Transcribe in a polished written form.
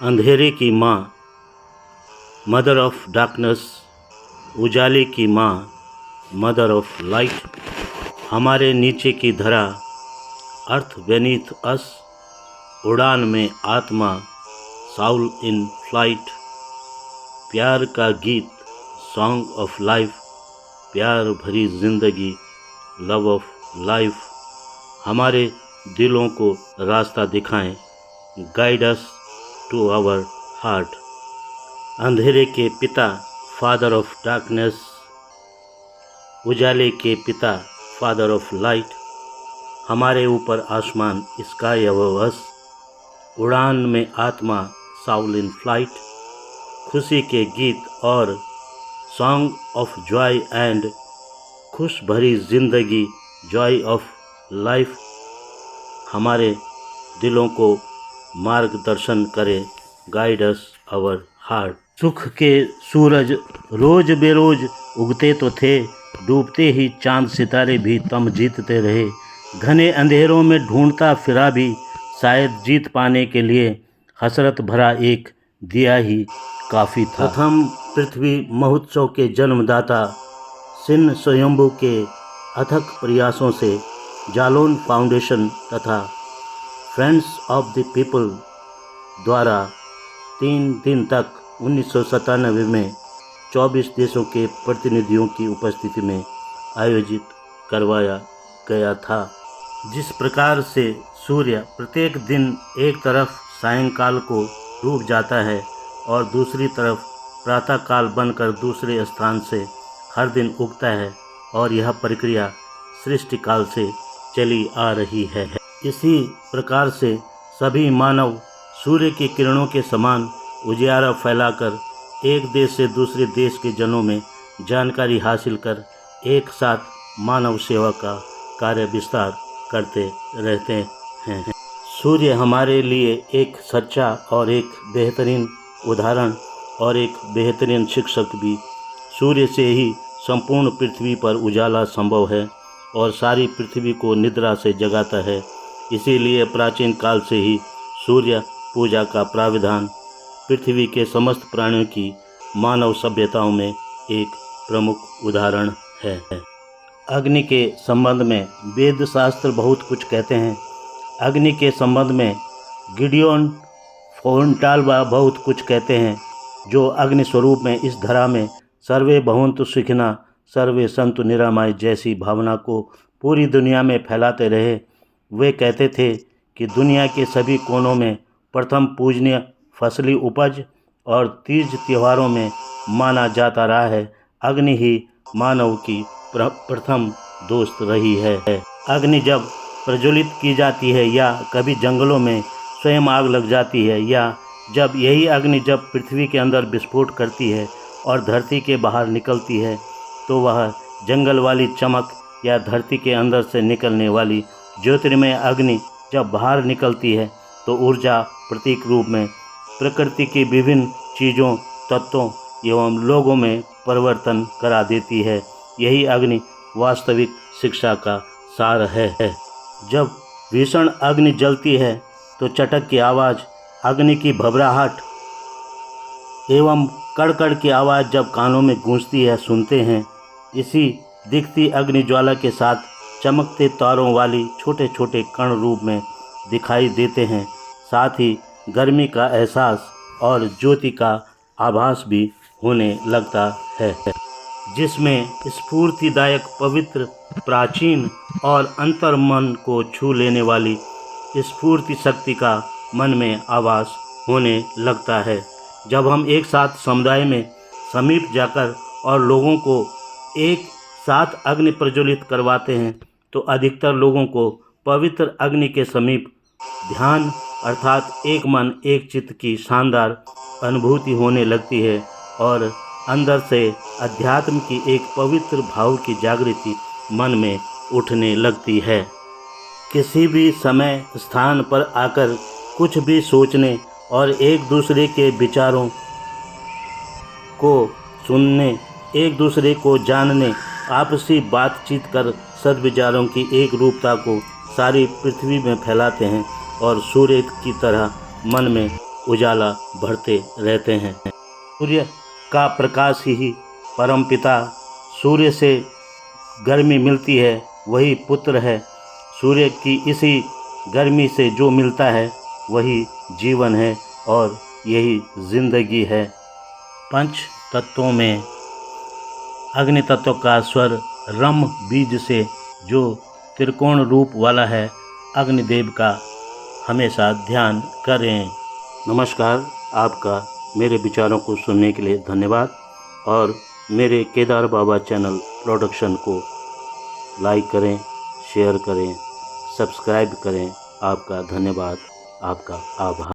अंधेरे की माँ, मदर ऑफ डार्कनेस, उजाले की माँ, मदर ऑफ लाइट, हमारे नीचे की धरा, अर्थ बेनीथ अस, उड़ान में आत्मा, साउल इन फ्लाइट, प्यार का गीत, सॉन्ग ऑफ लाइफ, प्यार भरी जिंदगी, लव ऑफ लाइफ, हमारे दिलों को रास्ता दिखाएं, guide us to our heart. अंधेरे के पिता, फादर ऑफ डार्कनेस, उजाले के पिता, फादर ऑफ लाइट, हमारे ऊपर आसमान, स्काई अबव अस, उड़ान में आत्मा, साउल इन फ्लाइट, खुशी के गीत और सॉन्ग ऑफ जॉय एंड, खुश भरी जिंदगी, जॉय ऑफ लाइफ, हमारे दिलों को मार्गदर्शन करे, गाइड अस आवर हार्ट। सुख के सूरज रोज बेरोज उगते तो थे, डूबते ही चांद सितारे भी तम जीतते रहे, घने अंधेरों में ढूंढता फिरा भी शायद जीत पाने के लिए, हसरत भरा एक दिया ही काफ़ी था। प्रथम पृथ्वी महोत्सव के जन्मदाता सिन स्वयंभू के अथक प्रयासों से जालोन फाउंडेशन तथा फ्रेंड्स ऑफ द पीपल द्वारा 3 दिन तक 1997 में 24 देशों के प्रतिनिधियों की उपस्थिति में आयोजित करवाया गया था। जिस प्रकार से सूर्य प्रत्येक दिन एक तरफ सायंकाल को डूब जाता है और दूसरी तरफ प्रातःकाल बनकर दूसरे स्थान से हर दिन उगता है, और यह प्रक्रिया सृष्टि काल से चली आ रही है। इसी प्रकार से सभी मानव सूर्य की किरणों के समान उजियारा फैलाकर एक देश से दूसरे देश के जनों में जानकारी हासिल कर एक साथ मानव सेवा का कार्य विस्तार करते रहते हैं। सूर्य हमारे लिए एक सच्चा और एक बेहतरीन उदाहरण और एक बेहतरीन शिक्षक भी। सूर्य से ही संपूर्ण पृथ्वी पर उजाला संभव है और सारी पृथ्वी को निद्रा से जगाता है। इसीलिए प्राचीन काल से ही सूर्य पूजा का प्राविधान पृथ्वी के समस्त प्राणियों की मानव सभ्यताओं में एक प्रमुख उदाहरण है। अग्नि के संबंध में वेद शास्त्र बहुत कुछ कहते हैं। अग्नि के संबंध में गिडियोन फोंटाल्वा बहुत कुछ कहते हैं, जो अग्नि स्वरूप में इस धरा में सर्वे भवन्तु सुखिनः, सर्वे सन्तु निरामय जैसी भावना को पूरी दुनिया में फैलाते रहे। वे कहते थे कि दुनिया के सभी कोनों में प्रथम पूजनीय फसली उपज और तीज त्योहारों में माना जाता रहा है, अग्नि ही मानव की प्रथम दोस्त रही है। अग्नि जब प्रज्वलित की जाती है या कभी जंगलों में स्वयं आग लग जाती है, या जब यही अग्नि जब पृथ्वी के अंदर विस्फोट करती है और धरती के बाहर निकलती है, तो वह जंगल वाली चमक या धरती के अंदर से निकलने वाली ज्योतिर्मय अग्नि जब बाहर निकलती है तो ऊर्जा प्रतीक रूप में प्रकृति की विभिन्न चीज़ों, तत्वों एवं लोगों में परिवर्तन करा देती है। यही अग्नि वास्तविक शिक्षा का सार है। जब भीषण अग्नि जलती है तो चटक की आवाज़, अग्नि की भभराहट एवं कड़कड़ की आवाज़ जब कानों में गूंजती है सुनते हैं। इसी दिखती अग्नि ज्वाला के साथ चमकते तारों वाली छोटे छोटे कण रूप में दिखाई देते हैं। साथ ही गर्मी का एहसास और ज्योति का आभास भी होने लगता है, जिसमें स्फूर्तिदायक, पवित्र, प्राचीन और अंतर्मन को छू लेने वाली स्फूर्ति शक्ति का मन में आभास होने लगता है। जब हम एक साथ समुदाय में समीप जाकर और लोगों को एक साथ अग्नि प्रज्वलित करवाते हैं तो अधिकतर लोगों को पवित्र अग्नि के समीप ध्यान अर्थात एक मन एक चित्त की शानदार अनुभूति होने लगती है और अंदर से अध्यात्म की एक पवित्र भाव की जागृति मन में उठने लगती है। किसी भी समय स्थान पर आकर कुछ भी सोचने और एक दूसरे के विचारों को सुनने, एक दूसरे को जानने, आपसी बातचीत कर सद्विचारों की एक रूपता को सारी पृथ्वी में फैलाते हैं और सूर्य की तरह मन में उजाला भरते रहते हैं। सूर्य का प्रकाश ही परमपिता, सूर्य से गर्मी मिलती है वही पुत्र है, सूर्य की इसी गर्मी से जो मिलता है वही जीवन है और यही जिंदगी है। पंच तत्वों में अग्नि तत्व का स्वर रम बीज से जो त्रिकोण रूप वाला है, अग्निदेव का हमेशा ध्यान करें। नमस्कार, आपका मेरे विचारों को सुनने के लिए धन्यवाद और मेरे केदार बाबा चैनल प्रोडक्शन को लाइक करें, शेयर करें, सब्सक्राइब करें। आपका धन्यवाद, आपका आभार।